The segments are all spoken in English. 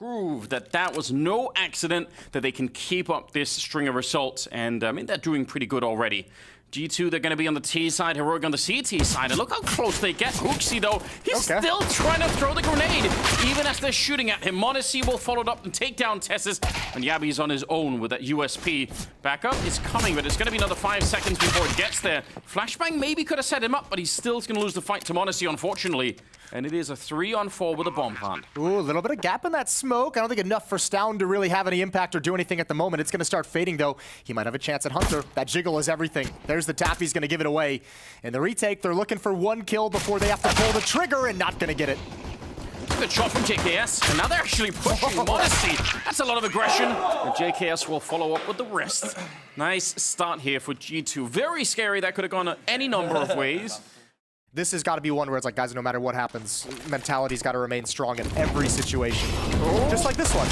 prove that that was no accident, that they can keep up this string of results. And I mean, they're doing pretty good already. G2, they're going to be on the T side, Heroic on the CT side. And look how close they get. Hooksy, though, he's still trying to throw the grenade, even as they're shooting at him. Monacy will follow it up and take down Tessus. And Yabi's on his own with that USP. Backup is coming, but it's going to be another 5 seconds before it gets there. Flashbang maybe could have set him up, but he's still going to lose the fight to Monacy, unfortunately. And it is a 3-on-4 with a bomb plant. Ooh, a little bit of gap in that smoke. I don't think enough for Stound to really have any impact or do anything at the moment. It's going to start fading, though. He might have a chance at Hunter. That jiggle is everything. There's the tap. He's going to give it away. In the retake, they're looking for 1 kill before they have to pull the trigger and not going to get it. Good shot from JKS, and now they're actually pushing Monacy. That's a lot of aggression, and JKS will follow up with the rest. Nice start here for G2. Very scary. That could have gone any number of ways. This has got to be one where it's like, guys, no matter what happens, mentality's got to remain strong in every situation. Oh. Just like this one.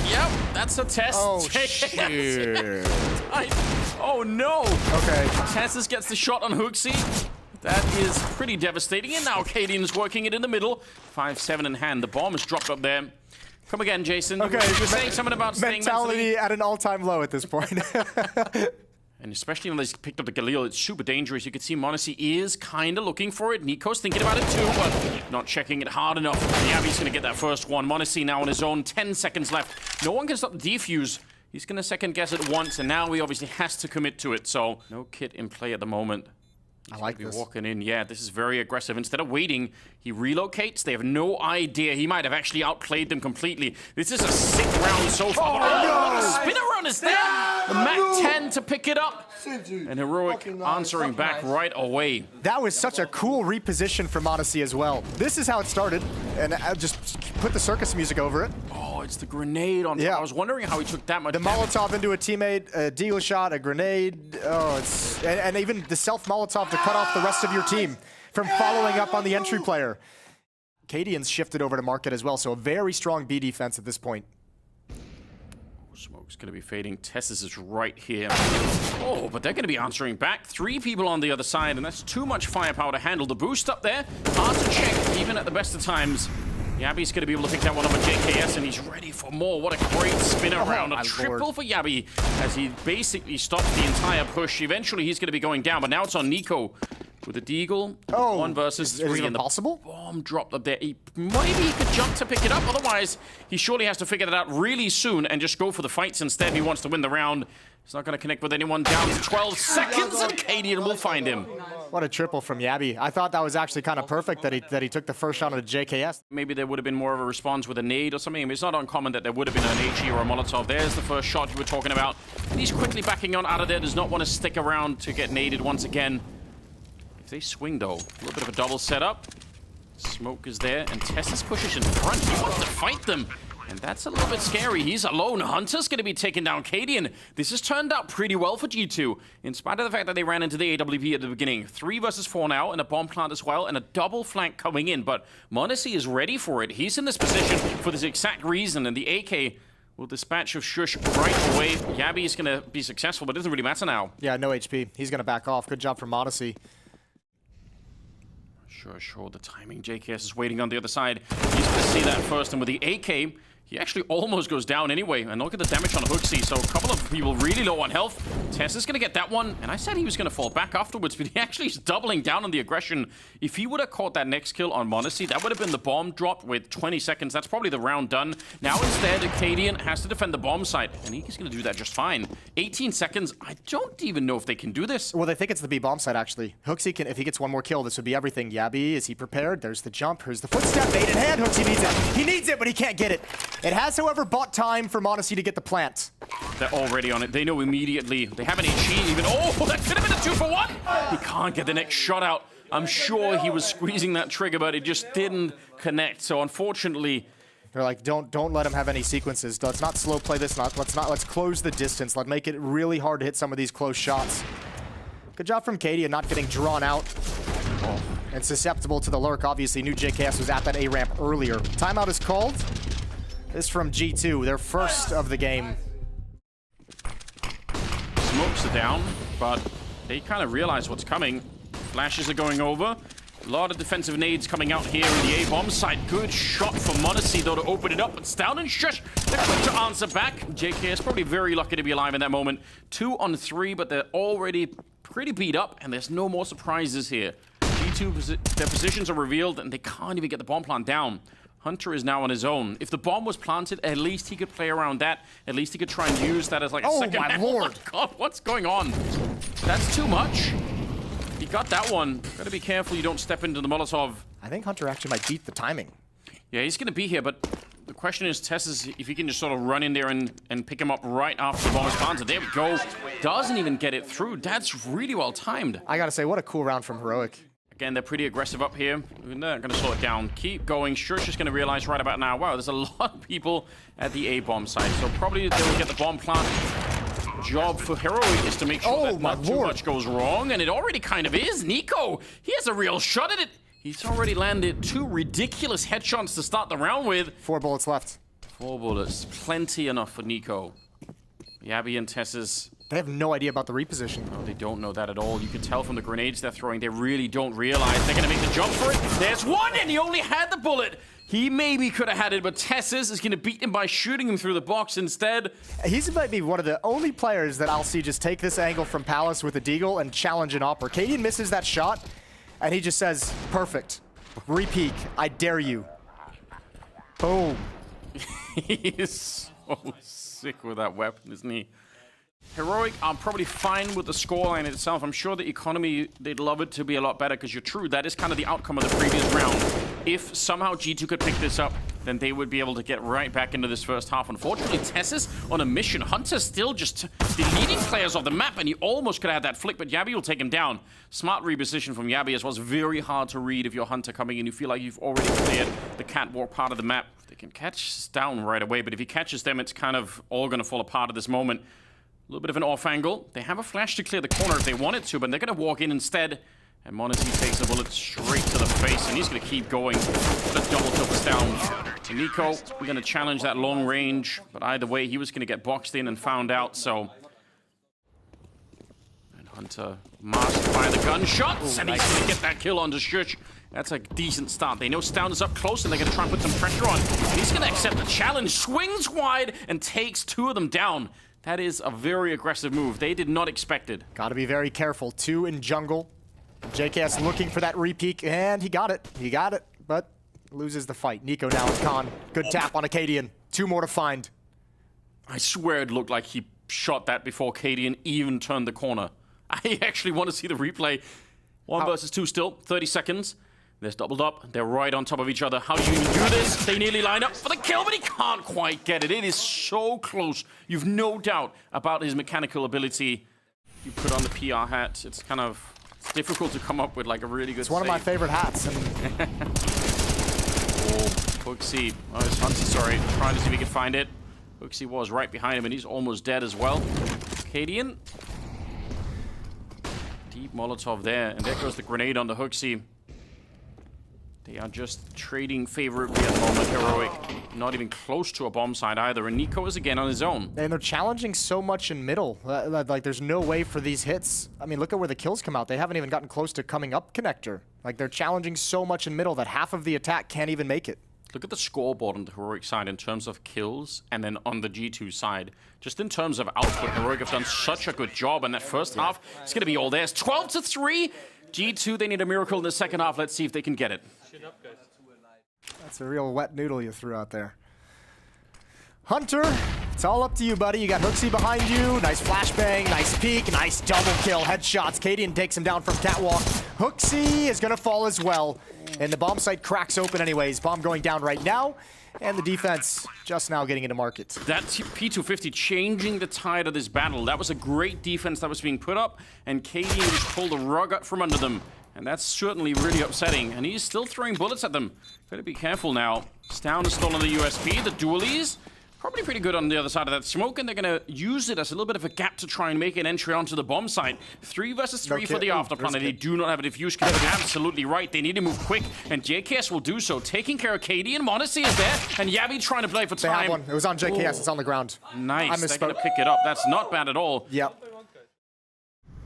Yep, that's a test. Oh, shit. Oh, no. Okay. Tessus gets the shot on Hooksy. That is pretty devastating. And now Cadian's working it in the middle. 5-7 in hand. The bomb is dropped up there. Come again, Jason. Okay. You were saying something about staying mentality at an all-time low at this point. And especially when they picked up the Galil, it's super dangerous. You can see Monacy is kind of looking for it. Niko's thinking about it too, but not checking it hard enough. Yabi's going to get that first one. Monacy now on his own. 10 seconds left. No one can stop the defuse. He's going to second guess it once, and now he obviously has to commit to it. So no kit in play at the moment. I like this. Walking in. Yeah, this is very aggressive. Instead of waiting, he relocates. They have no idea. He might have actually outplayed them completely. This is a sick round so far. Oh, no! Spin around is there. The Mac 10 to pick it up. And Heroic answering back right away. That was such a cool reposition from Monacy as well. This is how it started. And I just put the circus music over it. Oh, it's the grenade on top. Yeah. I was wondering how he took that much The damage. Molotov into a teammate, a deagle shot, a grenade. Oh, it's and even the self-Molotov to cut off the rest of your team from following up on the entry player. Cadian's shifted over to market as well, so a very strong B defense at this point. Smoke's going to be fading. Tessus is right here. Oh, but they're going to be answering back. 3 people on the other side, and that's too much firepower to handle. The boost up there, hard to check, even at the best of times. Yabi's going to be able to pick that one up with JKS, and he's ready for more. What a great spin around. A triple for Yabi as he basically stops the entire push. Eventually, he's going to be going down, but now it's on Niko. With a deagle, 1 versus 3. Is it impossible? Bomb dropped up there. Maybe he could jump to pick it up. Otherwise, he surely has to figure that out really soon and just go for the fights instead. He wants to win the round. He's not going to connect with anyone. Down to 12 seconds, and Cadian will find him. What a triple from Yabi. I thought that was actually kind of perfect that he took the first shot on a JKS. Maybe there would have been more of a response with a nade or something. I mean, it's not uncommon that there would have been an HE or a Molotov. There's the first shot you were talking about. And he's quickly backing on out of there. Does not want to stick around to get naded once again. They swing, though. A little bit of a double setup. Smoke is there, and Tessus pushes in front. He wants to fight them, and that's a little bit scary. He's alone. Hunter's going to be taking down Cadian. This has turned out pretty well for G2, in spite of the fact that they ran into the AWP at the beginning. 3 versus 4 now, and a bomb plant as well, and a double flank coming in. But Monacy is ready for it. He's in this position for this exact reason, and the AK will dispatch of Shush right away. Yabi is going to be successful, but it doesn't really matter now. Yeah, no HP. He's going to back off. Good job from Monacy. Sure, the timing. JKS is waiting on the other side. He's going to see that first, and with the AK, he actually almost goes down anyway. And look at the damage on Hooksy. So a couple of people really low on health. Tess is going to get that one. And I said he was going to fall back afterwards, but he actually is doubling down on the aggression. If he would have caught that next kill on Monacy, that would have been the bomb drop with 20 seconds. That's probably the round done. Now instead, Cadian has to defend the bomb site. And he's going to do that just fine. 18 seconds. I don't even know if they can do this. Well, they think it's the B bomb site, actually. Hooksy can, if he gets 1 more kill, this would be everything. Yabi, is he prepared? There's the jump. Here's the footstep. Bait in hand. Hooksy needs it. He needs it, but he can't get it. It has, however, bought time for Monacy to get the plant. They're already on it. They know immediately. They haven't HE even. Oh, that could have been a 2 for 1. He can't get the next shot out. I'm sure he was squeezing that trigger, but it just didn't connect. So unfortunately, they're like, don't let him have any sequences. Let's not slow play this. Let's close the distance. Let's make it really hard to hit some of these close shots. Good job from Cadian not getting drawn out. And susceptible to the lurk. Obviously, knew JKS was at that A ramp earlier. Timeout is called. This from G2, their first of the game. Smokes are down, but they kind of realize what's coming. Flashes are going over. A lot of defensive nades coming out here in the A-bomb side. Good shot for Modesty, though, to open it up. But Stout and Shush, they're quick to answer back. JK is probably very lucky to be alive in that moment. 2 on 3, but they're already pretty beat up, and there's no more surprises here. G2, their positions are revealed, and they can't even get the bomb plant down. Hunter is now on his own. If the bomb was planted, at least he could play around that. At least he could try and use that as like a second... Oh, my lord! Oh, God, what's going on? That's too much. He got that one. Gotta be careful you don't step into the Molotov. I think Hunter actually might beat the timing. Yeah, he's gonna be here, but the question is, Tess, is if he can just sort of run in there and pick him up right after the bomb is planted. There we go. Doesn't even get it through. That's really well timed. I gotta say, what a cool round from Heroic. Again, they're pretty aggressive up here. They're not gonna slow it down. Keep going. Shush is gonna realize right about now, wow, there's a lot of people at the A-bomb site. So probably they'll get the bomb plant. Job for Heroic is to make sure that not too much goes wrong, and it already kind of is. Niko, he has a real shot at it. He's already landed 2 ridiculous headshots to start the round with. 4 bullets left. 4 bullets, plenty enough for Niko. Yabby and Tess's... They have no idea about the reposition. No, they don't know that at all. You can tell from the grenades they're throwing, they really don't realize they're gonna make the jump for it. There's one, and he only had the bullet. He maybe could have had it, but Tess's is gonna beat him by shooting him through the box instead. He's might be one of the only players that I'll see just take this angle from Palace with a deagle and challenge an opera. Cadian misses that shot, and he just says, perfect. Repeak, I dare you. Boom. He is so sick with that weapon, isn't he? Heroic are probably fine with the scoreline itself. I'm sure the economy, they'd love it to be a lot better, because you're true, that is kind of the outcome of the previous round. If somehow G2 could pick this up, then they would be able to get right back into this first half. Unfortunately, Tess's on a mission. Hunter's still just deleting players off the map, and he almost could have had that flick, but Yabby will take him down. Smart reposition from Yabby as well. It's very hard to read if you're Hunter coming in. You feel like you've already cleared the catwalk part of the map. They can catch us down right away, but if he catches them, it's kind of all going to fall apart at this moment. A little bit of an off angle. They have a flash to clear the corner if they wanted to, but they're going to walk in instead. And Monty takes the bullet straight to the face, and he's going to keep going. What a double kill for down. And Niko, we're going to challenge that long range, but either way, he was going to get boxed in and found out, so... And Hunter masked by the gunshots, and he's going to get that kill onto Shush. That's a decent start. They know Stout is up close, and they're going to try and put some pressure on. And he's going to accept the challenge, swings wide, and takes 2 of them down. That is a very aggressive move. They did not expect it. Gotta be very careful. 2 in jungle. JKS looking for that repeak, and he got it. He got it, but loses the fight. Niko now is Khan. Good tap on Acadian. 2 more to find. I swear it looked like he shot that before Acadian even turned the corner. I actually want to see the replay. 1 versus 2 still. 30 seconds. They're doubled up. They're right on top of each other. How do you even do this? They nearly line up for the kill, but he can't quite get it. It is so close. You've no doubt about his mechanical ability. You put on the PR hat. It's kind of difficult to come up with like a really good It's one of my favorite hats. Oh, Hooksy. Oh, it's Hunter, sorry. Trying to see if he can find it. Hooksy was right behind him, and he's almost dead as well. Cadian. Deep Molotov there, and there goes the grenade on the Hooksy. They are just trading favorably at the moment. Heroic not even close to a bomb site either, and Niko is again on his own. And they're challenging so much in middle. Like, there's no way for these hits. I mean, look at where the kills come out. They haven't even gotten close to coming up connector. Like, they're challenging so much in middle that half of the attack can't even make it. Look at the scoreboard on the Heroic side in terms of kills, and then on the G2 side. Just in terms of output, Heroic have done such a good job in that first half. It's going to be all theirs. 12-3. G2, they need a miracle in the second half. Let's see if they can get it. That's a real wet noodle you threw out there. Hunter, it's all up to you, buddy. You got Hooksy behind you. Nice flashbang, nice peek, nice double kill. Headshots. Cadian takes him down from catwalk. Hooksy is going to fall as well. And the bomb site cracks open anyways. Bomb going down right now. And the defense just now getting into market. That P250 changing the tide of this battle. That was a great defense that was being put up. And Cadian just pulled the rug out from under them. And that's certainly really upsetting. And he's still throwing bullets at them. Gotta be careful now. Stown has stolen the USP. The dualies, probably pretty good on the other side of that smoke. And they're gonna use it as a little bit of a gap to try and make an entry onto the bomb site. 3 versus 3 for the afterplan. They do not have a diffuse kit. Absolutely right. They need to move quick. And JKS will do so. Taking care of Cadian. Modesty is there. And Yabby trying to play for time. They have one. It was on JKS. It's on the ground. Nice. They're gonna pick it up. That's not bad at all. Yep.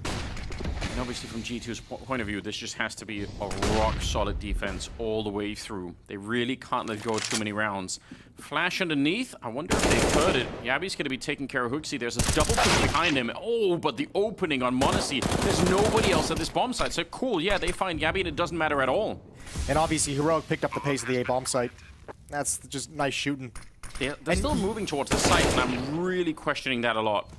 You obviously from G2's point of view, this just has to be a rock-solid defense all the way through. They really can't let go too many rounds. Flash underneath. I wonder if they've heard it. Yabby's going to be taking care of Hooksy. There's a double push behind him. Oh, but the opening on m0NESY. There's nobody else at this bomb site. So cool, yeah, they find Yabby and it doesn't matter at all. And obviously, Heroic picked up the pace of the A bomb site. That's just nice shooting. They're still moving towards the site, and I'm really questioning that a lot.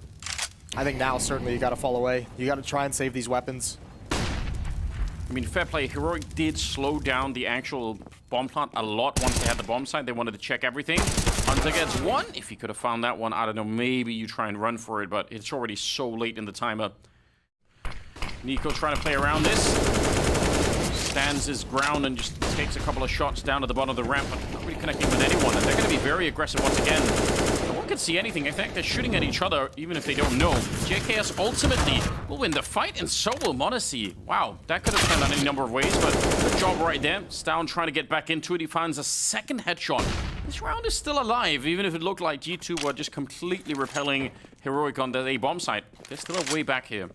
I think now, certainly, you got to fall away. You got to try and save these weapons. I mean, fair play. Heroic did slow down the actual bomb plant a lot once they had the bomb site. They wanted to check everything. Hunter gets one. If he could have found that one, I don't know, maybe you try and run for it, but it's already so late in the timer. niko trying to play around this. Stands his ground and just takes a couple of shots down to the bottom of the ramp, but not really connecting with anyone. And they're going to be very aggressive once again. No one can see anything. I think they're shooting at each other, even if they don't know. JKS ultimately will win the fight, and so will m0NESY. Wow, that could have turned out any number of ways, but good job right there. Stown trying to get back into it. He finds a second headshot. This round is still alive, even if it looked like G2 were just completely repelling Heroic on the A bomb site. They're still way back here.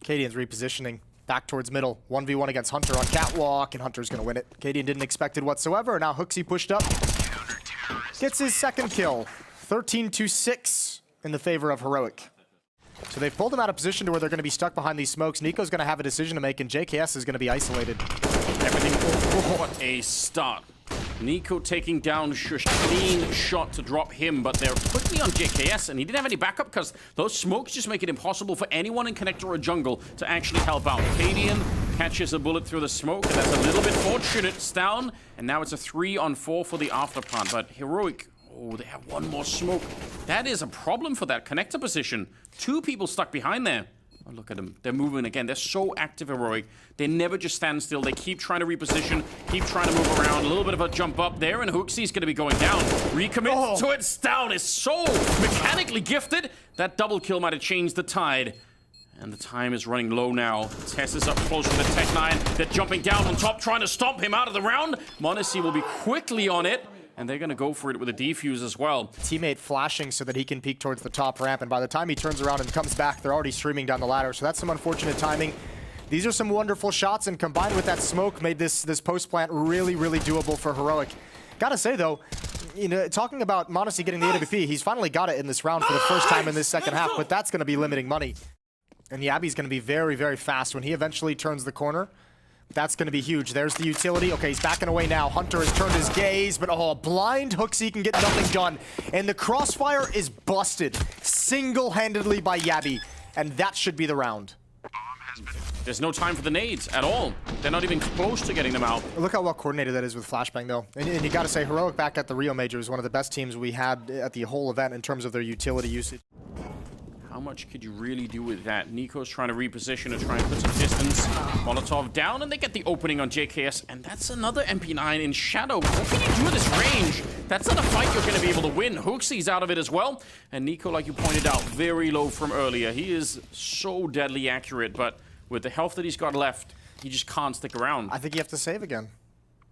Cadian's repositioning. Back towards middle. 1v1 against Hunter on catwalk, and Hunter's going to win it. Cadian didn't expect it whatsoever. Now Hooksy pushed up. Gets his second kill. 13-6 in the favor of Heroic. So they've pulled him out of position to where they're going to be stuck behind these smokes. niko's going to have a decision to make, and JKS is going to be isolated. Everything. Oh, what a start. niko taking down Shush. Clean shot to drop him, but they're quickly on JKS, and he didn't have any backup because those smokes just make it impossible for anyone in connector or jungle to actually help out. Cadian catches a bullet through the smoke, and that's a little bit fortunate. It's down, and now it's a 3-on-4 for the after plant, but Heroic, oh, they have one more smoke. That is a problem for that connector position. Two people stuck behind there. Oh, look at them. They're moving again. They're so active, Heroic. They never just stand still. They keep trying to reposition, keep trying to move around. A little bit of a jump up there, and Hooksy's going to be going down. Recommit to it. Down is so mechanically gifted. That double kill might have changed the tide. And the time is running low now. Tess is up close with the Tech 9. They're jumping down on top, trying to stomp him out of the round. m0NESY will be quickly on it. And they're going to go for it with a defuse as well. Teammate flashing so that he can peek towards the top ramp, and by the time he turns around and comes back, they're already streaming down the ladder. So that's some unfortunate timing. These are some wonderful shots, and combined with that smoke, made this post plant really, really doable for Heroic. Gotta say though, you know, talking about m0NESY getting the AWP, he's finally got it in this round for the first time in this second half, but that's going to be limiting money. And Yabby's going to be very, very fast when he eventually turns the corner. That's going to be huge. There's the utility. Okay, he's backing away now. Hunter has turned his gaze, but oh, blind Hooksy can get nothing done. And the crossfire is busted single-handedly by Yabby. And that should be the round. There's no time for the nades at all. They're not even close to getting them out. Look how well coordinated that is with Flashbang, though. And you got to say, Heroic back at the Rio Major is one of the best teams we had at the whole event in terms of their utility usage. How much could you really do with that? niko's trying to reposition and try and put some distance. Molotov down, and they get the opening on JKS, and that's another MP9 in shadow. What can you do with this range? That's not a fight you're going to be able to win. Hooksy's out of it as well, and niko, like you pointed out, very low from earlier. He is so deadly accurate, but with the health that he's got left, he just can't stick around. I think you have to save again.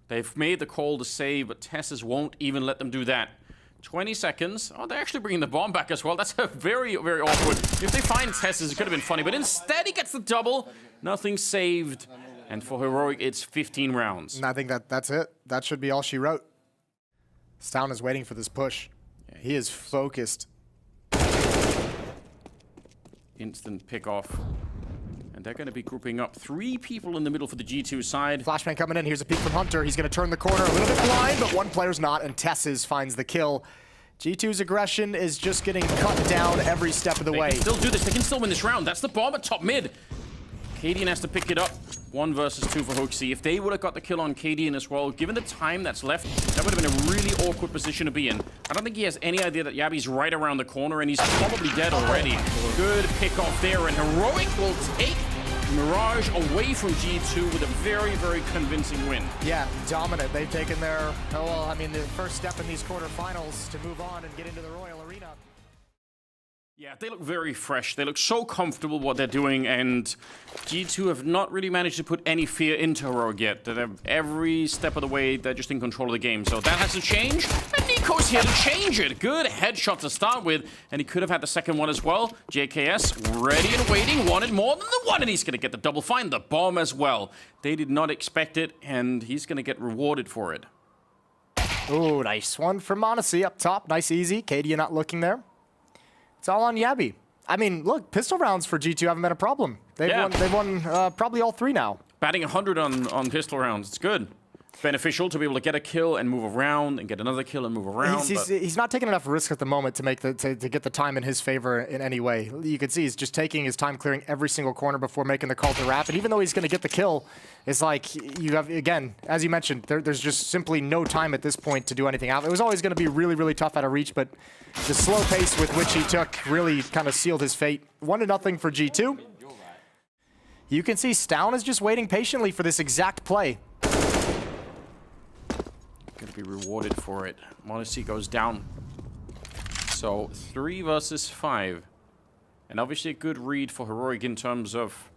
They've made the call to save, but Tesses won't even let them do that. 20 seconds. Oh, they're actually bringing the bomb back as well. That's a very, very awkward. If they find Tesses, it could have been funny. But instead, he gets the double. Nothing saved. And for Heroic, it's 15 rounds. And I think that's it. That should be all she wrote. Stown is waiting for this push. Yeah, he is focused. Instant pick off. And they're going to be grouping up 3 people in the middle for the G2 side. Flashbang coming in. Here's a peek from Hunter. He's going to turn the corner a little bit blind, but one player's not, and Tesses finds the kill. G2's aggression is just getting cut down every step of the way. They can still do this. They can still win this round. That's the bomb at top mid. Cadian has to pick it up. 1 versus 2 for Hooksy. If they would have got the kill on Cadian as well, given the time that's left, that would have been a really awkward position to be in. I don't think he has any idea that Yabby's right around the corner, and he's probably dead already. Good pick off there, and Heroic will take Mirage away from G2 with a very, very convincing win. Yeah, dominant. They've taken their, the first step in these quarterfinals to move on and get into the Royal Arena. Yeah, they look very fresh. They look so comfortable what they're doing, and G2 have not really managed to put any fear into Heroic yet. Every step of the way, they're just in control of the game. So that has to change. And niko's here to change it. Good headshot to start with, and he could have had the second one as well. JKS ready and waiting, wanted more than the one, and he's going to get the double, find the bomb as well. They did not expect it, and he's going to get rewarded for it. Ooh, nice one from m0NESY up top. Nice, easy. Katie not looking there. It's all on Yabby. I mean, look, pistol rounds for G2 haven't been a problem. They've won probably all three now. Batting 100 on pistol rounds. It's good. Beneficial to be able to get a kill and move around and get another kill and move around. He's not taking enough risk at the moment to make to get the time in his favor in any way. You can see he's just taking his time clearing every single corner before making the call to wrap. And even though he's going to get the kill, it's like you have, again, as you mentioned, there's just simply no time at this point to do anything out. It was always going to be really, really tough out of reach, but the slow pace with which he took really kind of sealed his fate. 1-0 for G2. You can see Stown is just waiting patiently for this exact play. Going to be rewarded for it. m0NESY goes down. So 3 versus 5. And obviously a good read for Heroic in terms of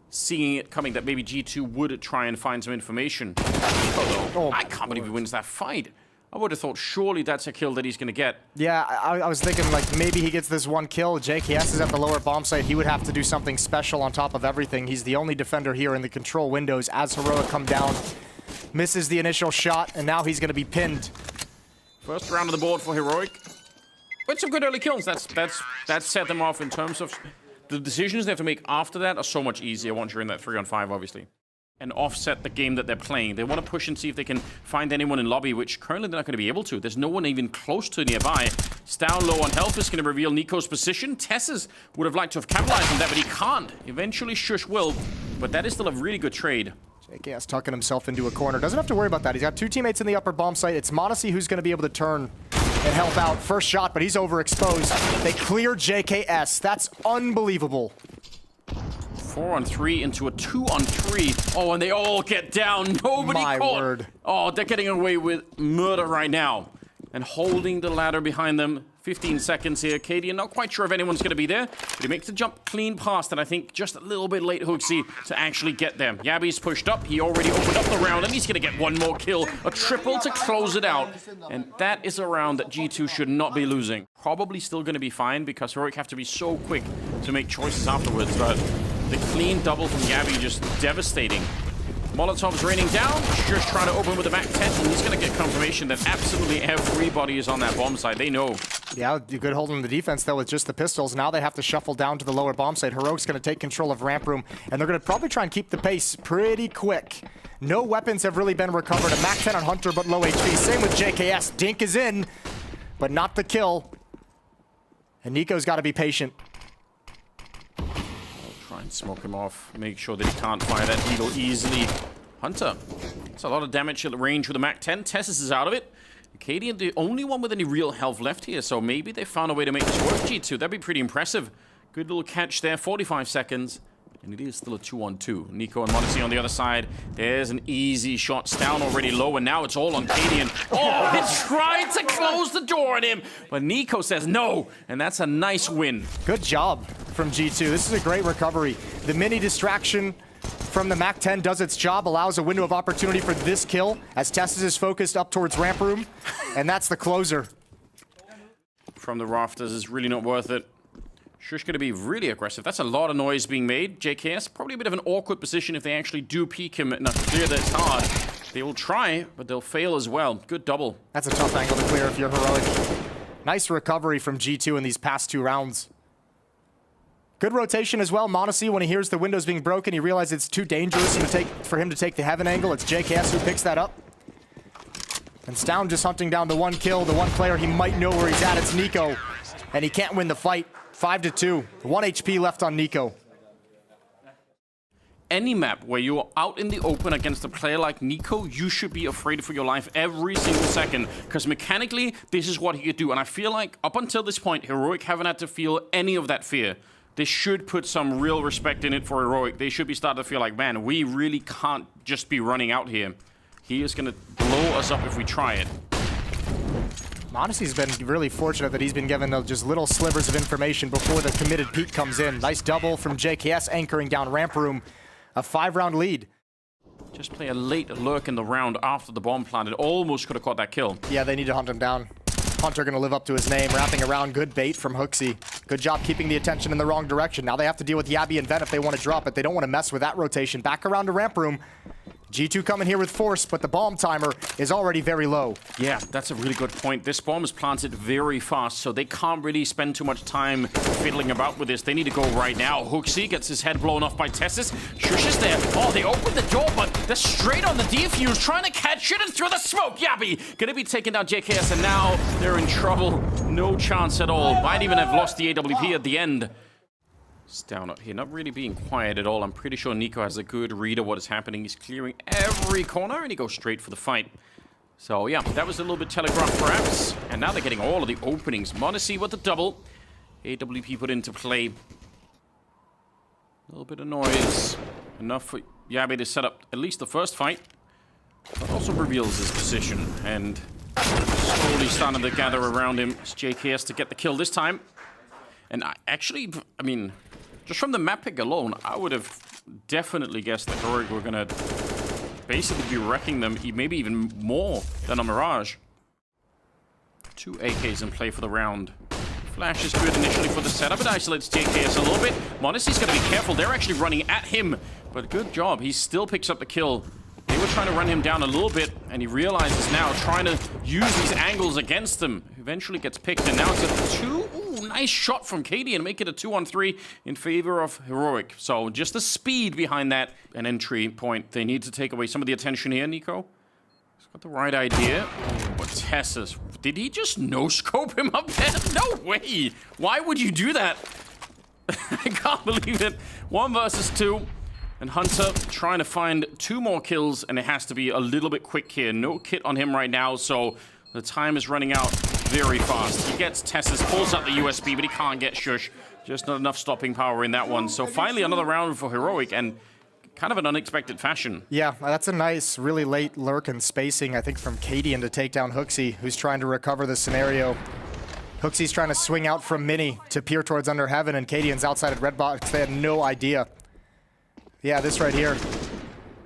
seeing it coming, that maybe G2 would try and find some information. Oh, I can't believe he wins that fight. I would have thought surely that's a kill that he's going to get. Yeah, I was thinking like maybe he gets this one kill. JKS is at the lower bomb site. He would have to do something special on top of everything. He's the only defender here in the control windows as Heroic come down. Misses the initial shot, and now he's going to be pinned. First round of the board for Heroic. With some good early kills. That set them off in terms of the decisions they have to make after that are so much easier once you're in that 3-on-5, obviously. And offset the game that they're playing. They want to push and see if they can find anyone in lobby, which currently they're not going to be able to. There's no one even close to nearby. Stown low on health is going to reveal niko's position. Tesses would have liked to have capitalized on that, but he can't. Eventually, Shush will, but that is still a really good trade. JKS tucking himself into a corner. Doesn't have to worry about that. He's got 2 teammates in the upper bomb site. It's m0NESY who's going to be able to turn and help out. First shot, but he's overexposed. They clear JKS. That's unbelievable. 4-on-3 into a 2-on-3. Oh, and they all get down. Nobody My caught. word. Oh, they're getting away with murder right now. And holding the ladder behind them. 15 seconds here. Katie, not quite sure if anyone's going to be there, but he makes the jump clean past, and I think just a little bit late, Hooksy, to actually get them. Yabby's pushed up. He already opened up the round, and he's going to get one more kill. A triple to close it out. And that is a round that G2 should not be losing. Probably still going to be fine, because Heroic have to be so quick to make choices afterwards, but the clean double from Yabby just devastating. Molotov's raining down. Just trying to open with the back 10, and he's going to get confirmation that absolutely everybody is on that bomb side. They know. Yeah, good holding the defense, though, with just the pistols. Now they have to shuffle down to the lower bomb site. Heroic's going to take control of ramp room, and they're going to probably try and keep the pace pretty quick. No weapons have really been recovered. A MAC 10 on Hunter, but low HP. Same with JKS. Dink is in, but not the kill. And niko's got to be patient. Try and smoke him off. Make sure that he can't fire that needle easily. Hunter. That's a lot of damage at the range with the MAC 10. Tessus is out of it. Katie, the only one with any real health left here, so maybe they found a way to make this work, G2. That'd be pretty impressive. Good little catch there, 45 seconds. And it is still a 2-on-2. Niko and m0NESY on the other side. There's an easy shot. Stown already low, and now it's all on Katie. And oh, he tried to close the door on him, but Niko says no, and that's a nice win. Good job from G2. This is a great recovery. The mini distraction from the MAC 10 does its job, allows a window of opportunity for this kill as Tessus is focused up towards ramp room, and that's the closer. From the rafters is really not worth it. Shush going to be really aggressive. That's a lot of noise being made. JKS, probably a bit of an awkward position if they actually do peek him enough to clear that it's hard. They will try, but they'll fail as well. Good double. That's a tough angle to clear if you're Heroic. Nice recovery from G2 in these past 2 rounds. Good rotation as well. m0NESY, when he hears the windows being broken, he realizes it's too dangerous for him to take the heaven angle. It's JKS who picks that up. And Stown just hunting down the one kill, the one player he might know where he's at. It's niko, and he can't win the fight. 5-2. 1 HP left on niko. Any map where you're out in the open against a player like niko, you should be afraid for your life every single second, because mechanically, this is what he could do. And I feel like up until this point, Heroic haven't had to feel any of that fear. They should put some real respect in it for Heroic. They should be starting to feel like, man, we really can't just be running out here. He is going to blow us up if we try it. m0NESY's been really fortunate that he's been given just little slivers of information before the committed peek comes in. Nice double from JKS anchoring down ramp room. A 5-round lead. Just play a late lurk in the round after the bomb planted. Almost could have caught that kill. Yeah, they need to hunt him down. Hunter going to live up to his name. Wrapping around, good bait from Hooksy. Good job keeping the attention in the wrong direction. Now they have to deal with Yabby and Ven if they want to drop it. They don't want to mess with that rotation. Back around to ramp room. G2 coming here with force, but the bomb timer is already very low. Yeah, that's a really good point. This bomb is planted very fast, so they can't really spend too much time fiddling about with this. They need to go right now. Hooksy gets his head blown off by Tessus. Shush is there. Oh, they opened the door, but they're straight on the defuse, trying to catch it and through the smoke. Yabby gonna be taking down JKS, and now they're in trouble. No chance at all. Might even have lost the AWP at the end. It's down up here, not really being quiet at all. I'm pretty sure niko has a good read of what is happening. He's clearing every corner, and he goes straight for the fight. So, yeah, that was a little bit telegraphed, perhaps. And now they're getting all of the openings. m0NESY with the double. AWP put into play. A little bit of noise. Enough for Yabby to set up at least the first fight. But also reveals his position. And slowly starting to gather around him. It's JKS to get the kill this time. And I mean, just from the map pick alone, I would have definitely guessed that Heroic were going to basically be wrecking them, maybe even more than on Mirage. 2 AKs in play for the round. Flash is good initially for the setup. It isolates JKS a little bit. m0NESY's got to be careful. They're actually running at him. But good job. He still picks up the kill. They were trying to run him down a little bit, and he realizes now trying to use these angles against them. Eventually gets picked, and now it's a 2. Ooh, nice shot from KD and make it a 2-on-3 in favor of Heroic. So just the speed behind that, an entry point. They need to take away some of the attention here, niko. He's got the right idea. But Tessus, did he just no-scope him up there? No way! Why would you do that? I can't believe it. 1 versus 2. And Hunter trying to find 2 more kills, and it has to be a little bit quick here. No kit on him right now, so the time is running out very fast. He gets Tessus, pulls out the USB, but he can't get Shush. Just not enough stopping power in that one. So finally another round for Heroic, and kind of an unexpected fashion. Yeah, that's a nice, really late lurk and spacing, I think, from Cadian to take down Hooksy, who's trying to recover the scenario. Hooksy's trying to swing out from Mini to peer towards Under Heaven, and Cadian's outside at Red Box. They had no idea. Yeah, this right here.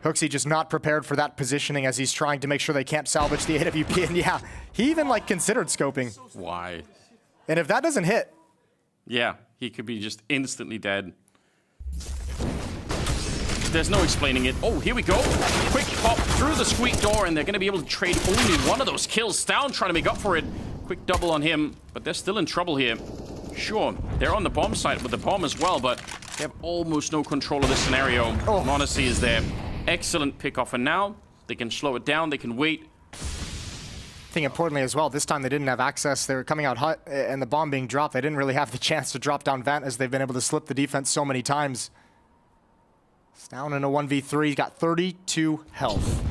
Hooksy just not prepared for that positioning as he's trying to make sure they can't salvage the AWP. And yeah, he even like considered scoping. Why? And if that doesn't hit. Yeah, he could be just instantly dead. There's no explaining it. Oh, here we go. Quick pop through the squeak door, and they're going to be able to trade only one of those kills. Stown trying to make up for it. Quick double on him, but they're still in trouble here. Sure, they're on the bomb site with the bomb as well, but they have almost no control of this scenario. Oh. m0NESY is there. Excellent pick-off, and now they can slow it down, they can wait. I think importantly as well, this time they didn't have access. They were coming out hot, and the bomb being dropped, they didn't really have the chance to drop down Vant as they've been able to slip the defense so many times. It's down in a 1v3, he's got 32 health.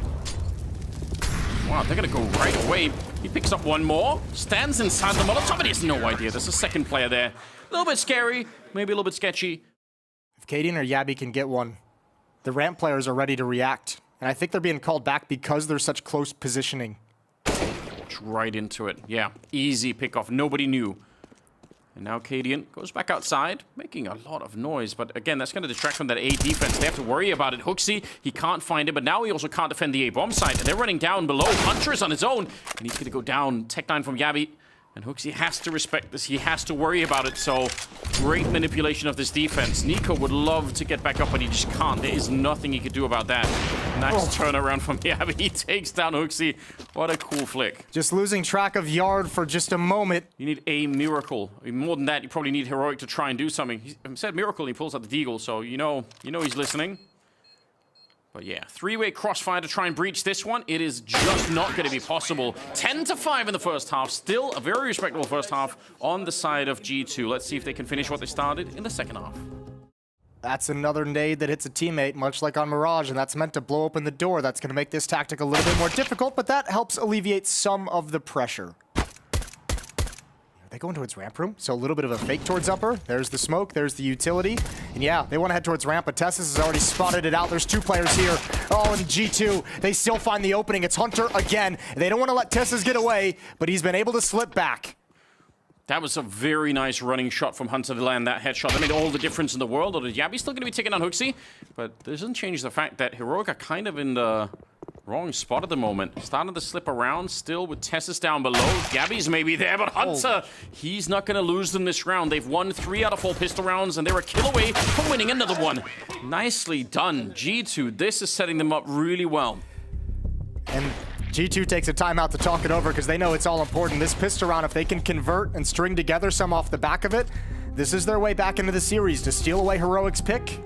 Wow, they're gonna go right away. He picks up 1 more, stands inside the Molotov, but he has no idea. There's a second player there. A little bit scary, maybe a little bit sketchy. If Cadian or Yabby can get one, the ramp players are ready to react. And I think they're being called back because they're such close positioning. Right into it. Yeah, easy pick-off. Nobody knew. And now Cadian goes back outside, making a lot of noise. But again, that's going to distract from that A defense. They have to worry about it. Hooksy, he can't find it, but now he also can't defend the A bomb site. They're running down below. Hunter is on his own, and he's going to go down. Tech9 from Yabby. And Hooksy has to respect this. He has to worry about it. So great manipulation of this defense. niko would love to get back up, but he just can't. There is nothing he could do about that. Nice turnaround from Yabby. He takes down Hooksy. What a cool flick. Just losing track of Yard for just a moment. You need a miracle. I mean, more than that, you probably need Heroic to try and do something. He said miracle, and he pulls out the deagle, so you know he's listening. But yeah, 3-way crossfire to try and breach this one. It is just not going to be possible. 10-5 in the first half. Still a very respectable first half on the side of G2. Let's see if they can finish what they started in the second half. That's another nade that hits a teammate, much like on Mirage, and that's meant to blow open the door. That's going to make this tactic a little bit more difficult, but that helps alleviate some of the pressure. They go into its ramp room, so a little bit of a fake towards upper. There's the smoke, there's the utility. And yeah, they want to head towards ramp, but Tessus has already spotted it out. There's 2 players here. Oh, and G2, they still find the opening. It's Hunter again. They don't want to let Tessus get away, but he's been able to slip back. That was a very nice running shot from Hunter to land that headshot. That made all the difference in the world. Or Yabby's still going to be taking on Hooksy, but this doesn't change the fact that Heroic are kind of in the Wrong spot at the moment. Starting to slip around still with Tessus down below. Gabby's maybe there, but Hunter, he's not going to lose them this round. They've won 3 out of 4 pistol rounds, and they're a kill away from winning another one. Nicely done, G2. This is setting them up really well. And G2 takes a timeout to talk it over because they know it's all important. This pistol round, if they can convert and string together some off the back of it, this is their way back into the series to steal away Heroic's pick.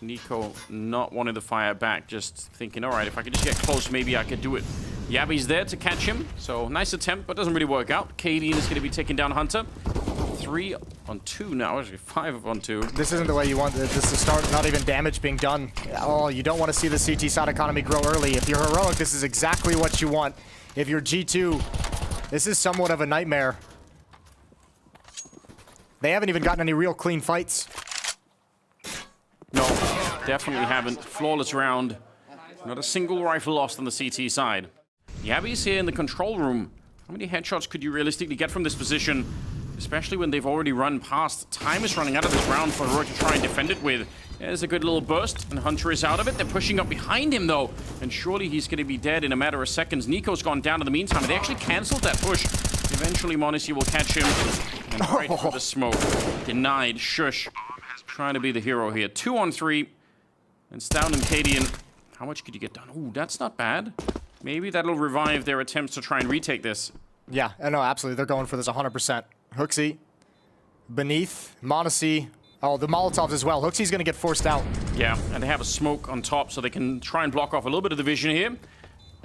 niko not wanting to fire back, just thinking, all right, if I could just get close, maybe I could do it. Yabby's there to catch him, so nice attempt, but doesn't really work out. KD is going to be taking down Hunter. 3 on 2 now, actually 5 on 2. This isn't the way you want this to start, not even damage being done. Oh, you don't want to see the CT side economy grow early. If you're Heroic, this is exactly what you want. If you're G2, this is somewhat of a nightmare. They haven't even gotten any real clean fights. No, definitely haven't. Flawless round. Not a single rifle lost on the CT side. Yabby's here in the control room. How many headshots could you realistically get from this position? Especially when they've already run past. Time is running out of this round for Heroic to try and defend it with. There's a good little burst, and Hunter is out of it. They're pushing up behind him, though. And surely he's going to be dead in a matter of seconds. niko's gone down in the meantime, and they actually cancelled that push. Eventually, m0NESY will catch him. And right for the smoke. Denied. Shush. Trying to be the hero here. 2 on 3. And Stout and Cadian. How much could you get done? Ooh, that's not bad. Maybe that'll revive their attempts to try and retake this. Yeah, no, absolutely. They're going for this 100%. Hooksy. Beneath. m0NESY. Oh, the Molotovs as well. Hooksy's going to get forced out. Yeah, and they have a smoke on top, so they can try and block off a little bit of the vision here.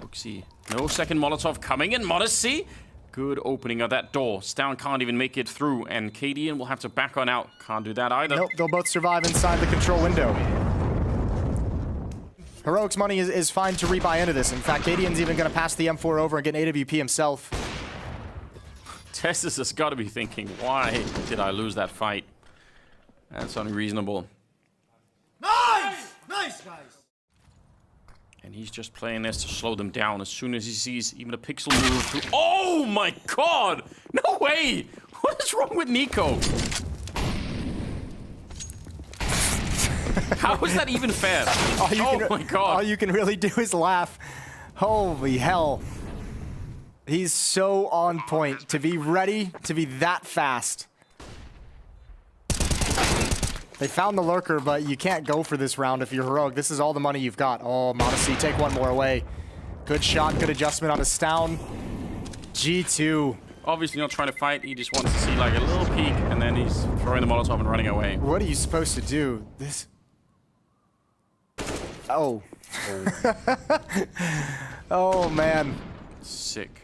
Hooksy. No second Molotov coming in. m0NESY. Good opening of that door. Stout can't even make it through, and Cadian will have to back on out. Can't do that either. Nope, they'll both survive inside the control window. Heroic's money is fine to rebuy into this. In fact, Cadian's even going to pass the M4 over and get an AWP himself. Tessus has got to be thinking, why did I lose that fight? That's unreasonable. Nice! Nice, guys! And he's just playing this to slow them down as soon as he sees even a pixel move through. Oh my god! No way! What is wrong with niko? How is that even fair? Oh my god. All you can really do is laugh. Holy hell. He's so on point to be ready to be that fast. They found the lurker, but you can't go for this round if you're Heroic. This is all the money you've got. Oh, m0NESY, take one more away. Good shot, good adjustment on his down. G2. Obviously not trying to fight. He just wants to see like a little peek, and then he's throwing the Molotov and running away. What are you supposed to do? This... Oh. Oh, man. Sick.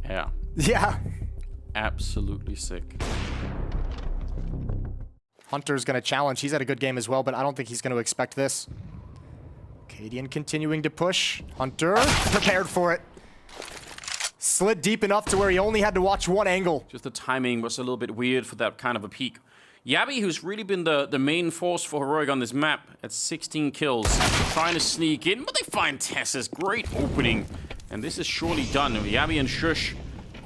Yeah. Yeah. Absolutely sick. Hunter's going to challenge. He's had a good game as well, but I don't think he's going to expect this. Cadian continuing to push. Hunter prepared for it. Slid deep enough to where he only had to watch one angle. Just the timing was a little bit weird for that kind of a peak. Yabby, who's really been the main force for Heroic on this map, at 16 kills, trying to sneak in, but they find Tessus. Great opening. And this is surely done. Yabby and Shush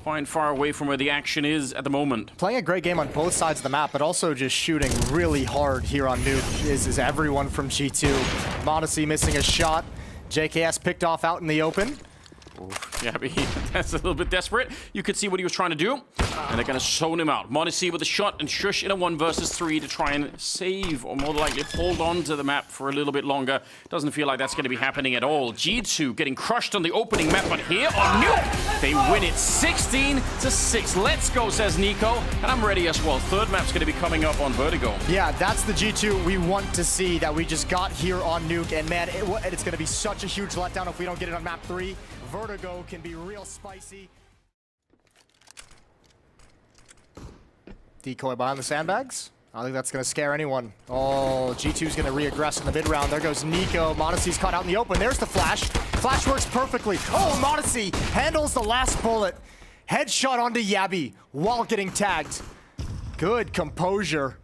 quite far away from where the action is at the moment. Playing a great game on both sides of the map, but also just shooting really hard here on Nuke is everyone from G2. m0NESY missing a shot. JKS picked off out in the open. Yabby, that's a little bit desperate. You could see what he was trying to do. And they're going to zone him out. m0NESY with a shot and Shush in a 1 versus 3 to try and save, or more likely hold on to the map for a little bit longer. Doesn't feel like that's going to be happening at all. G2 getting crushed on the opening map, but here on Nuke, they win it 16-6. Let's go, says niko. And I'm ready as well. Third map's going to be coming up on Vertigo. Yeah, that's the G2 we want to see that we just got here on Nuke. And man, it's going to be such a huge letdown if we don't get it on map 3. Vertigo can be real spicy. Decoy behind the sandbags. I don't think that's going to scare anyone. Oh, G2's going to re-aggress in the mid-round. There goes niko. m0NESY's caught out in the open. There's the flash. Flash works perfectly. Oh, m0NESY handles the last bullet. Headshot onto Yabby while getting tagged. Good composure.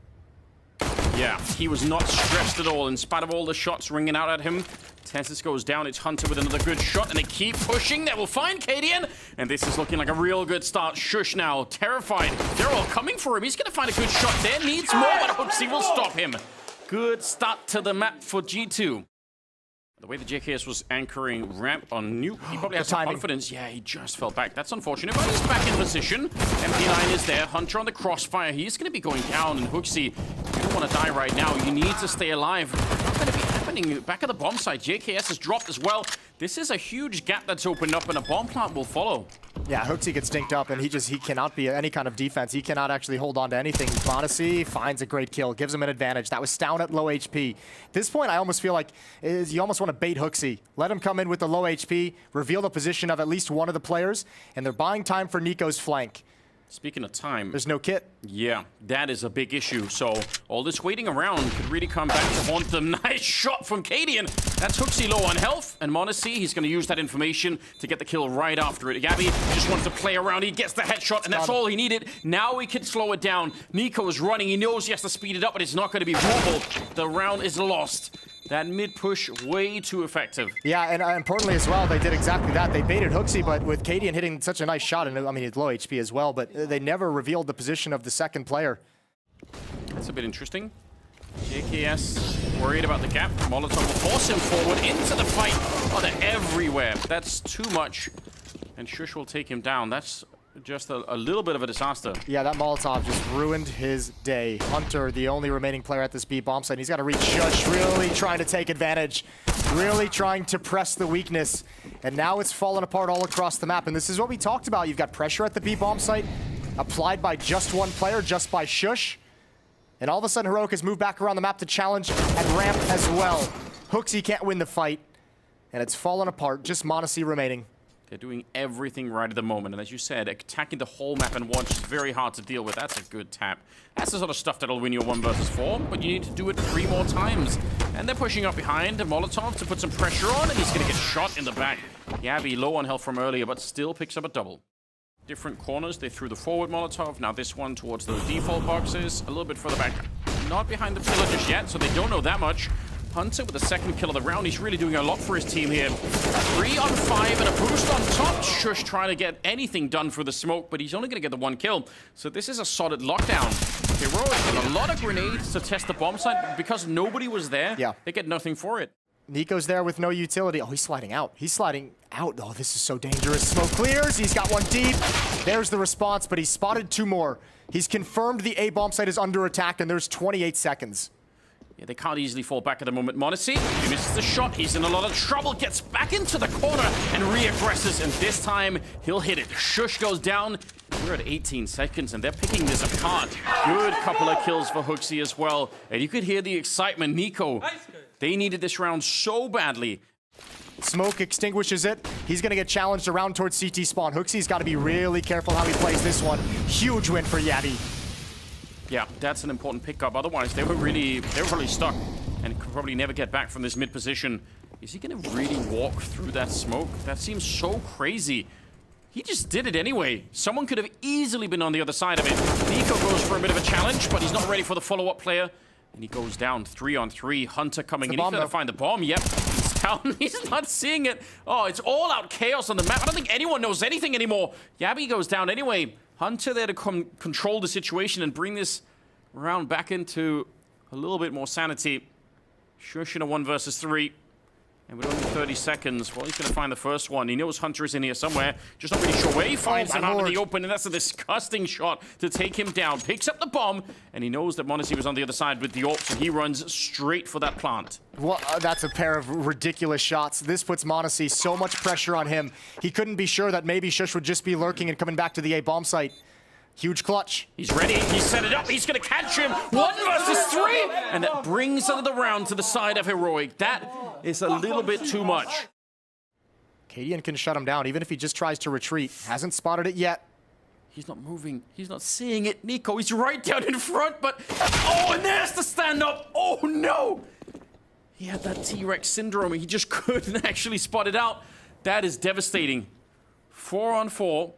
Yeah, he was not stressed at all in spite of all the shots ringing out at him. Tessus goes down. It's Hunter with another good shot, and they keep pushing. They will find Cadian, and this is looking like a real good start. Shush now, terrified. They're all coming for him. He's going to find a good shot there. Needs more, but Hooksy will stop him. Good start to the map for G2. The way the JKS was anchoring ramp on Nuke, he probably has some confidence. Yeah, he just fell back. That's unfortunate, but he's back in position. MP9 is there. Hunter on the crossfire. He's going to be going down. And Hooksy, you don't want to die right now. You need to stay alive. It's not going to be happening. Back at the bomb site, JKS has dropped as well. This is a huge gap that's opened up, and a bomb plant will follow. Yeah, Hooksy gets dinked up, and he cannot be any kind of defense. He cannot actually hold on to anything. Monacy finds a great kill, gives him an advantage. That was Stown at low HP. At this point, I almost feel like you almost want to bait Hooksy. Let him come in with the low HP, reveal the position of at least one of the players, and they're buying time for Niko's flank. Speaking of time, there's no kit. Yeah, that is a big issue. So all this waiting around could really come back to haunt them. Nice shot from Cadian. That's Hooksy low on health. And Monacy, he's going to use that information to get the kill right after it. Gabby just wants to play around. He gets the headshot, and that's all he needed. Now he can slow it down. Niko is running. He knows he has to speed it up, but it's not going to be doable. The round is lost. That mid-push, way too effective. Yeah, and importantly as well, they did exactly that. They baited Hooksy, but with Cadian hitting such a nice shot, and I mean, he's low HP as well, but they never revealed the position of the second player. That's a bit interesting. JKS worried about the gap. Molotov will force him forward into the fight. Oh, they're everywhere. That's too much. And Shush will take him down. That's just a little bit of a disaster. Yeah, that Molotov just ruined his day. Hunter, the only remaining player at this B bomb site. He's got to reach Shush, really trying to take advantage, really trying to press the weakness. And now it's fallen apart all across the map. And this is what we talked about. You've got pressure at the B bomb site, applied by just one player, just by Shush. And all of a sudden, Heroic has moved back around the map to challenge at ramp as well. Hooksy can't win the fight. And it's fallen apart, just Monacy remaining. They're doing everything right at the moment, and as you said, attacking the whole map and once is very hard to deal with. That's a good tap. That's the sort of stuff that'll win you a 1 versus 4, but you need to do it 3 more times. And they're pushing up behind Molotov to put some pressure on, and he's gonna get shot in the back. Gabby low on health from earlier, but still picks up a double. Different corners, they threw the forward Molotov, now this one towards those default boxes, a little bit further back. Not behind the pillar just yet, so they don't know that much. Hunter with the second kill of the round. He's really doing a lot for his team here. 3 on 5 and a boost on top. Shush trying to get anything done for the smoke, but he's only going to get the 1 kill. So this is a solid lockdown. Heroic with a lot of grenades to test the bomb site, but because nobody was there, they get nothing for it. Niko's there with no utility. Oh, he's sliding out. He's sliding out. Oh, this is so dangerous. Smoke clears. He's got 1 deep. There's the response, but he's spotted 2 more. He's confirmed the A bomb site is under attack, and there's 28 seconds. Yeah, they can't easily fall back at the moment. Monacy, he misses the shot. He's in a lot of trouble. Gets back into the corner and re-aggresses. And this time, he'll hit it. Shush goes down. We're at 18 seconds, and they're picking this apart. Good couple of kills for Hooksy as well. And you could hear the excitement. Niko, they needed this round so badly. Smoke extinguishes it. He's going to get challenged around towards CT spawn. Hooksy's got to be really careful how he plays this one. Huge win for Yadi. Yeah, that's an important pickup. Otherwise, they were probably stuck and could probably never get back from this mid position. Is he going to really walk through that smoke? That seems so crazy. He just did it anyway. Someone could have easily been on the other side of it. Niko goes for a bit of a challenge, but he's not ready for the follow-up player. And he goes down 3 on 3. Hunter coming in. He's going to find the bomb. Yep, he's down. He's not seeing it. Oh, it's all-out chaos on the map. I don't think anyone knows anything anymore. Yabby goes down anyway. Hunter there to control the situation and bring this round back into a little bit more sanity. Shush in a 1 versus 3. And with only 30 seconds, well, he's going to find the first one. He knows Hunter is in here somewhere. Just not really sure where he finds him out in the open. And that's a disgusting shot to take him down. Picks up the bomb. And he knows that Monacy was on the other side with the AWP. And he runs straight for that plant. Well, that's a pair of ridiculous shots. This puts Monacy so much pressure on him. He couldn't be sure that maybe Shush would just be lurking and coming back to the A bomb site. Huge clutch. He's ready. He's set it up. He's going to catch him. 1 versus 3. And that brings another round to the side of Heroic. That is a little bit too much. Cadian can shut him down, even if he just tries to retreat. Hasn't spotted it yet. He's not moving. He's not seeing it. Niko, he's right down in front, but... Oh, and there's the stand-up. Oh, no. He had that T-Rex syndrome. He just couldn't actually spot it out. That is devastating. 4 on 4.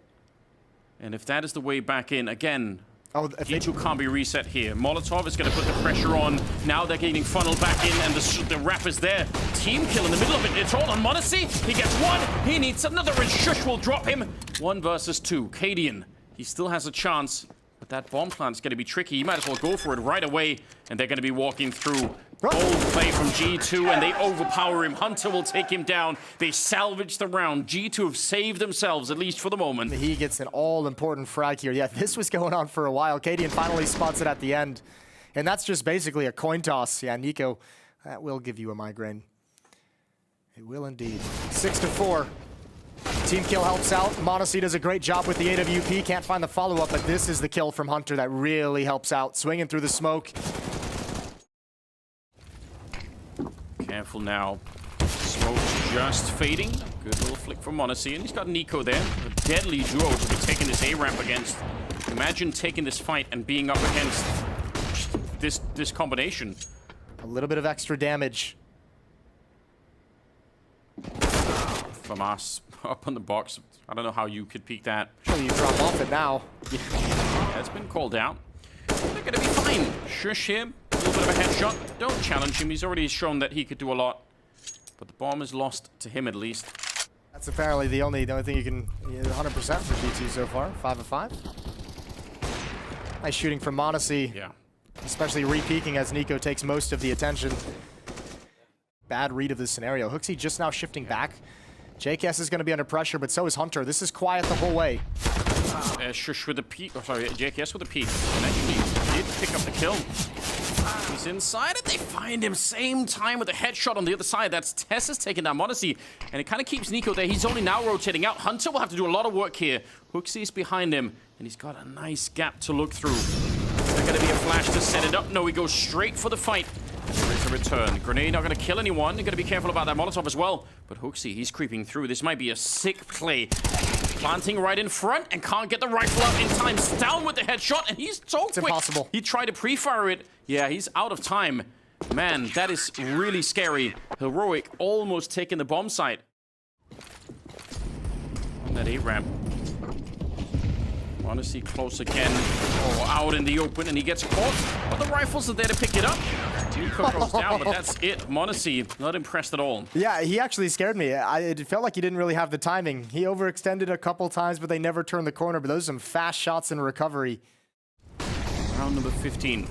And if that is the way back in, again, G2 can't be reset here. Molotov is going to put the pressure on. Now they're getting funneled back in, and the wrap is there. Team kill in the middle of it. It's all on Monacy. He gets 1. He needs another, and Shush will drop him. 1 versus 2. Cadian, he still has a chance, but that bomb plant's going to be tricky. He might as well go for it right away, and they're going to be walking through. Bold play from G2, and they overpower him. Hunter will take him down. They salvage the round. G2 have saved themselves, at least for the moment. He gets an all-important frag here. Yeah, this was going on for a while. Cadian finally spots it at the end. And that's just basically a coin toss. Yeah, Niko, that will give you a migraine. It will indeed. 6-4. Team kill helps out. m0NESY does a great job with the AWP. Can't find the follow-up, but this is the kill from Hunter that really helps out. Swinging through the smoke. Careful now. Smoke's just fading. Good little flick from m0NESY, and he's got Niko there. A deadly duo to be taking this A-ramp against. Imagine taking this fight and being up against this combination. A little bit of extra damage. From us, up on the box. I don't know how you could peek that. Sure, you drop off it now. Yeah, it's been called out. They're gonna be fine. Shush him. A little bit of a headshot. Don't challenge him. He's already shown that he could do a lot. But the bomb is lost to him at least. That's apparently the only thing you can 100% for G2 so far. 5 of 5. Nice shooting from m0NESY. Yeah. Especially re-peeking as Niko takes most of the attention. Bad read of this scenario. HooXi just now shifting back. JKS is going to be under pressure, but so is Hunter. This is quiet the whole way. Shush with a peek. Oh, sorry, JKS with a peek. And actually did pick up the kill. He's inside it. They find him same time with a headshot on the other side. That's Tess is taking down m0NESY. And it kind of keeps Niko there. He's only now rotating out. Hunter will have to do a lot of work here. HooXi is behind him. And he's got a nice gap to look through. Is there going to be a flash to set it up? No, he goes straight for the fight. There is a return. Grenade not going to kill anyone. You're going to be careful about that Molotov as well. But HooXi, he's creeping through. This might be a sick play. Planting right in front and can't get the rifle up in time. Down with the headshot, and he's so quick. It's impossible. He tried to pre-fire it. Yeah, he's out of time. Man, that is really scary. Heroic almost taking the bomb site. On that A-ramp. m0NESY close again. Oh, out in the open, and he gets caught. But the rifles are there to pick it up. Niko goes down, but that's it. m0NESY, not impressed at all. Yeah, he actually scared me. It felt like he didn't really have the timing. He overextended a couple times, but they never turned the corner. But those are some fast shots in recovery. Round number 15.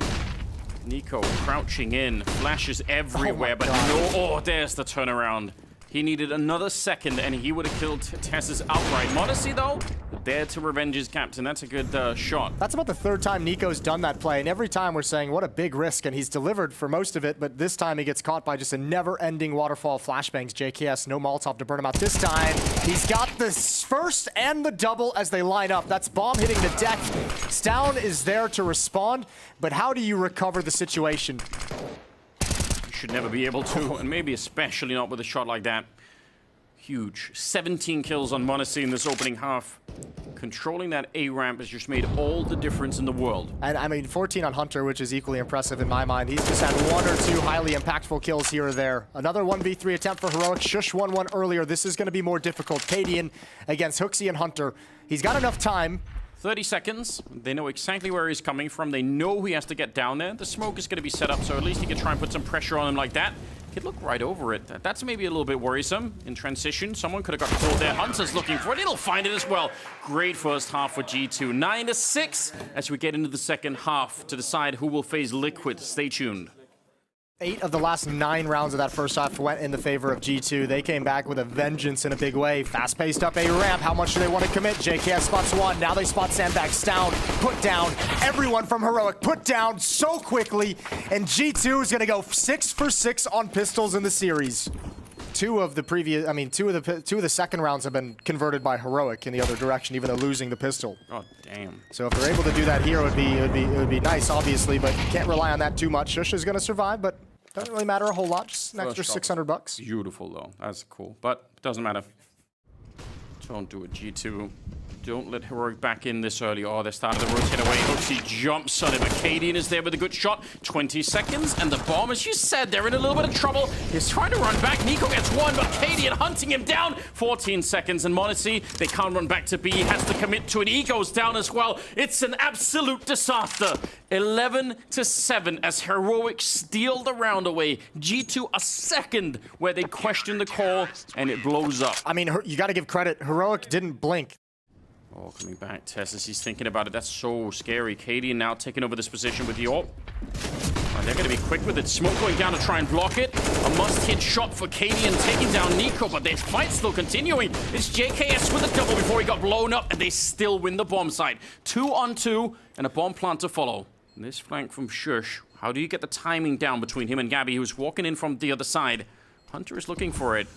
Niko crouching in. Flashes everywhere, but no... Oh, there's the turnaround. He needed another second, and he would have killed Tess's outright. m0NESY, though, there to revenge his captain. That's a good shot. That's about the third time Niko's done that play, and every time we're saying, what a big risk, and he's delivered for most of it, but this time he gets caught by just a never-ending waterfall flashbangs. JKS, no Molotov to burn him out this time. He's got the first and the double as they line up. That's bomb hitting the deck. Stown is there to respond, but how do you recover the situation? Should never be able to, and maybe especially not with a shot like that. Huge. 17 kills on m0NESY in this opening half. Controlling that A-ramp has just made all the difference in the world. And I mean, 14 on Hunter, which is equally impressive in my mind. He's just had 1 or 2 highly impactful kills here or there. Another 1v3 attempt for Heroic. Shush 1-1 earlier. This is going to be more difficult. Cadian against HooXi and Hunter. He's got enough time. 30 seconds. They know exactly where he's coming from. They know he has to get down there. The smoke is going to be set up, so at least he can try and put some pressure on him like that. He'd look right over it. That's maybe a little bit worrisome. In transition, someone could have got caught there. Hunter's looking for it. He'll find it as well. Great first half for G2. 9-6 as we get into the second half to decide who will face leikkeet. Stay tuned. 8 of the last 9 rounds of that first half went in the favor of G2. They came back with a vengeance in a big way. Fast-paced up A-ramp. How much do they want to commit? JKS spots 1. Now they spot sandbags. Down. Put down. Everyone from Heroic put down so quickly. And G2 is going to go 6 for 6 on pistols in the series. 2 of the second rounds have been converted by Heroic in the other direction, even though losing the pistol. Oh, damn. So if they're able to do that here, it would be nice, obviously, but you can't rely on that too much. Shush is going to survive, but doesn't really matter a whole lot. Just an extra $600. Beautiful, though. That's cool. But it doesn't matter. Don't do it, G2. Don't let Heroic back in this early. Oh, they're starting to rotate away. HooXi jumps on him. Cadian is there with a good shot. 20 seconds, and the bomb, as you said, they're in a little bit of trouble. He's trying to run back. Niko gets 1, but Cadian hunting him down. 14 seconds, and m0NESY, they can't run back to B. He has to commit to it. He goes down as well. It's an absolute disaster. 11-7 as Heroic steal the round away. G2 a second where they question the call, and it blows up. I mean, you got to give credit. Heroic didn't blink. Oh, coming back, Tess, as he's thinking about it. That's so scary. Cadian now taking over this position with the AWP. They're going to be quick with it. Smoke going down to try and block it. A must-hit shot for KDN taking down niko, but their fight's still continuing. It's JKS with a double before he got blown up, and they still win the bomb site. 2 on 2, and a bomb plant to follow. And this flank from Shush. How do you get the timing down between him and Gabby, who's walking in from the other side? Hunter is looking for it.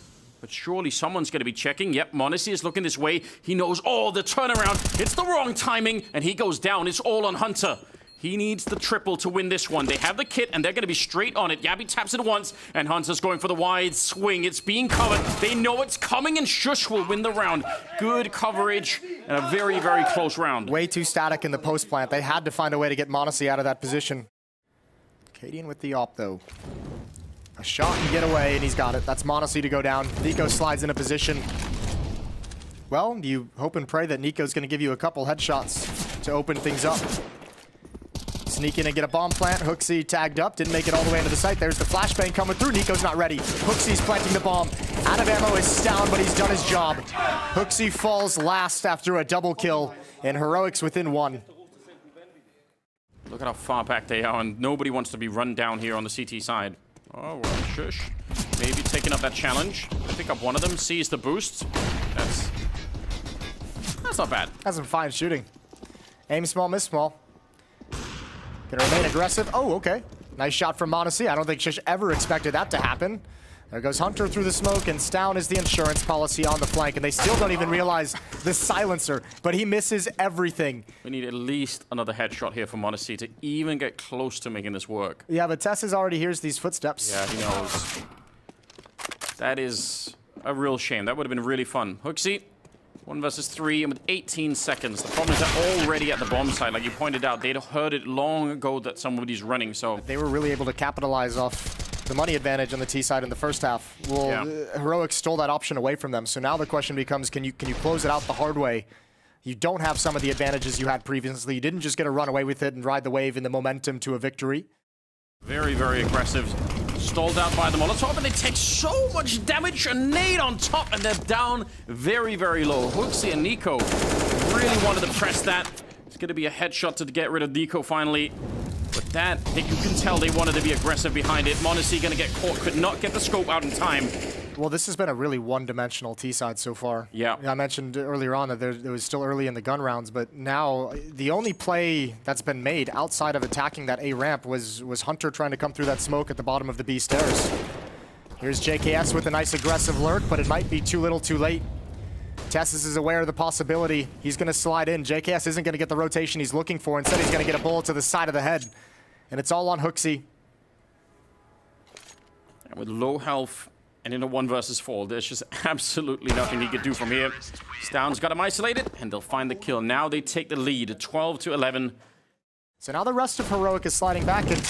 But surely someone's going to be checking. Yep, m0NESY is looking this way. He knows, oh, the turnaround. It's the wrong timing, and he goes down. It's all on Hunter. He needs the triple to win this one. They have the kit, and they're going to be straight on it. Gabby taps it once, and Hunter's going for the wide swing. It's being covered. They know it's coming, and Shush will win the round. Good coverage, and a very, very close round. Way too static in the post plant. They had to find a way to get m0NESY out of that position. KDN with the op, though. A shot and get away, and he's got it. That's m0NESY to go down. niko slides in a position. Well, you hope and pray that niko's going to give you a couple headshots to open things up. Sneak in and get a bomb plant. HooXi tagged up, didn't make it all the way into the site. There's the flashbang coming through. niko's not ready. HooXi's planting the bomb. Out of ammo is down, but he's done his job. HooXi falls last after a double kill, and Heroics within 1. Look at how far back they are, and nobody wants to be run down here on the CT side. Oh, well, Shush. Maybe taking up that challenge. They pick up one of them, sees the boost. That's not bad. Has some fine shooting. Aim small, miss small. Gonna remain aggressive. Oh, okay. Nice shot from m0NESY. I don't think Shush ever expected that to happen. There goes Hunter through the smoke, and Stown is the insurance policy on the flank, and they still don't even realize the silencer, but he misses everything. We need at least another headshot here from m0NESY to even get close to making this work. Yeah, but Tess already hears these footsteps. Yeah, he knows. That is a real shame. That would have been really fun. HooXi, 1 versus 3, and with 18 seconds. The problem is they're already at the bomb site. Like you pointed out, they'd heard it long ago that somebody's running, so... They were really able to capitalize off the money advantage on the T side in the first half. Well, yeah. Heroics stole that option away from them, so now the question becomes, can you close it out the hard way? You don't have some of the advantages you had previously. You didn't just get to run away with it and ride the wave in the momentum to a victory. Very, very aggressive. Stalled out by the Molotov, and they take so much damage. A nade on top, and they're down very, very low. HooXi and niko really wanted to press that. It's going to be a headshot to get rid of niko finally. But that, you can tell they wanted to be aggressive behind it. m0NESY going to get caught, could not get the scope out in time. Well, this has been a really one-dimensional T-side so far. Yeah. I mentioned earlier on that it was still early in the gun rounds, but now the only play that's been made outside of attacking that A ramp was Hunter trying to come through that smoke at the bottom of the B stairs. Here's JKS with a nice aggressive lurk, but it might be too little too late. Tessus is aware of the possibility. He's going to slide in. JKS isn't going to get the rotation he's looking for. Instead, he's going to get a bullet to the side of the head. And it's all on HooXi. And with low health and in a 1 versus 4, there's just absolutely nothing he could do from here. Stown's got him isolated, and they'll find the kill. Now they take the lead, 12-11. So now the rest of Heroic is sliding back, and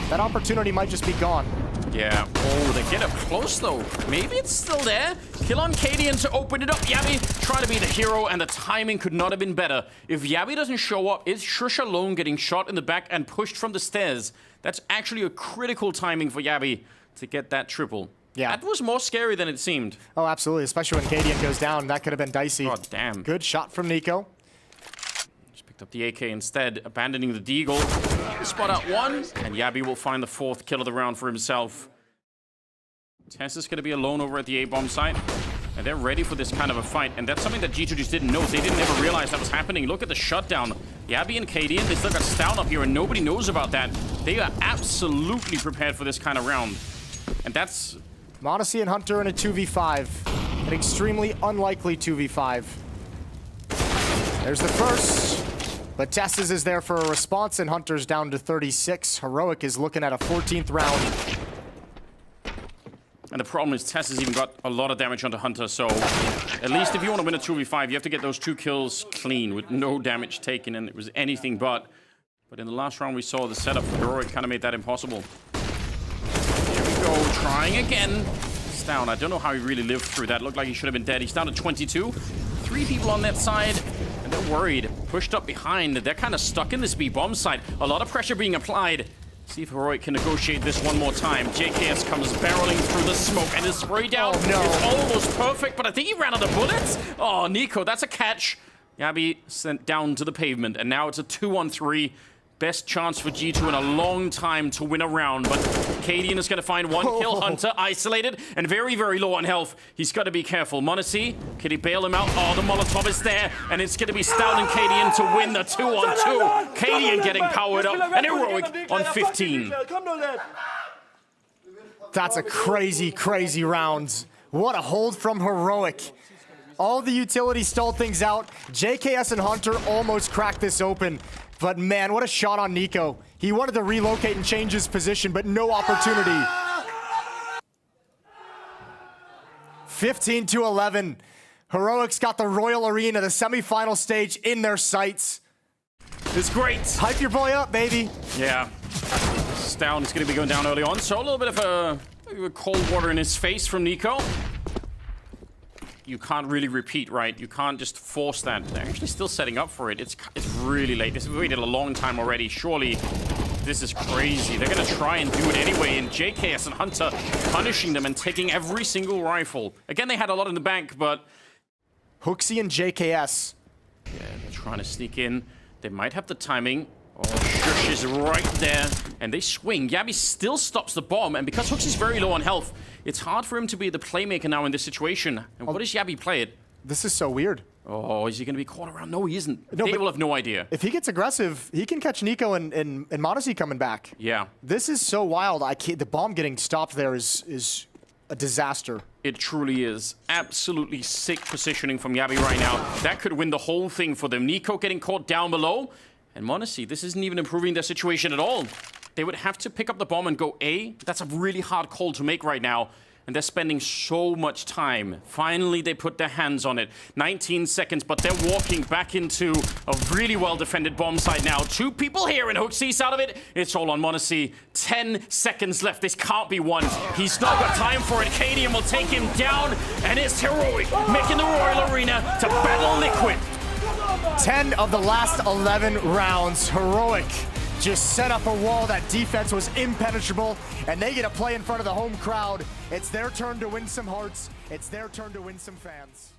that opportunity might just be gone. Yeah. Oh, they get up close, though. Maybe it's still there. Kill on KDN to open it up. Yabi trying to be the hero, and the timing could not have been better. If Yabi doesn't show up, it's Shush alone getting shot in the back and pushed from the stairs. That's actually a critical timing for Yabi to get that triple. Yeah. That was more scary than it seemed. Oh, absolutely. Especially when KDN goes down. That could have been dicey. God damn. Good shot from niko. Picked up the AK instead, abandoning the deagle. Spot out 1, and Yabi will find the 4th kill of the round for himself. Tess is going to be alone over at the A-bomb site, and they're ready for this kind of a fight, and that's something that G2 just didn't know. They didn't ever realize that was happening. Look at the shutdown. Yabi and KDN, they still got Stown up here, and nobody knows about that. They are absolutely prepared for this kind of round, and that's... m0NESY and Hunter in a 2v5. An extremely unlikely 2v5. There's the first. But Tessus is there for a response, and Hunter's down to 36. Heroic is looking at a 14th round. And the problem is Tess has even got a lot of damage onto Hunter, so at least if you want to win a 2v5, you have to get those 2 kills clean with no damage taken, and it was anything but. But in the last round we saw the setup for Heroic kind of made that impossible. Here we go, trying again. He's down. I don't know how he really lived through that. Looked like he should have been dead. He's down to 22. 3 people on that side. And they're worried. Pushed up behind. They're kind of stuck in this B-bomb site. A lot of pressure being applied. See if Heroic can negotiate this one more time. JKS comes barreling through the smoke, and his spray down is almost perfect, but I think he ran out of bullets. Oh, niko, that's a catch. Yabi sent down to the pavement, and now it's a 2-on-3. Best chance for G2 in a long time to win a round, but Cadian is going to find one kill. Hunter isolated and very, very low on health. He's got to be careful. Monacy, can he bail him out? Oh, the Molotov is there, and it's going to be Stout and Cadian to win the 2-on-2. Cadian getting powered up, and Heroic on 15. That's a crazy, crazy round. What a hold from Heroic. All the utility stalled things out. JKS and Hunter almost cracked this open. But man, what a shot on niko. He wanted to relocate and change his position, but no opportunity. 15-11. Heroic's got the Royal Arena, the semifinal stage in their sights. It's great. Hype your boy up, baby. Yeah. Stout is going to be going down early on, so a little bit of a cold water in his face from niko. You can't really repeat, right? You can't just force that. They're actually still setting up for it. It's really late. We've waited a long time already. Surely this is crazy. They're going to try and do it anyway. And JKS and Hunter punishing them and taking every single rifle. Again, they had a lot in the bank, but... HooXi and JKS. Yeah, they're trying to sneak in. They might have the timing. Oh, Shush is right there. And they swing. Yabby still stops the bomb. And because HooXi's very low on health, it's hard for him to be the playmaker now in this situation. And what does Yabby play it? This is so weird. Oh, is he going to be caught around? No, he isn't. No, they will have no idea. If he gets aggressive, he can catch niko and Monacy coming back. Yeah. This is so wild. The bomb getting stopped there is a disaster. It truly is. Absolutely sick positioning from Yabby right now. That could win the whole thing for them. niko getting caught down below. And Monacy, this isn't even improving their situation at all. They would have to pick up the bomb and go A. That's a really hard call to make right now. And they're spending so much time. Finally, they put their hands on it. 19 seconds, but they're walking back into a really well-defended bomb site now. 2 people here, and HooXi's out of it. It's all on Monacy. 10 seconds left. This can't be won. He's not got time for it. Cadian will take him down, and it's Heroic making the Royal Arena to battle Liquid. 10 of the last 11 rounds. Heroic just set up a wall. That defense was impenetrable, and they get to play in front of the home crowd. It's their turn to win some hearts. It's their turn to win some fans.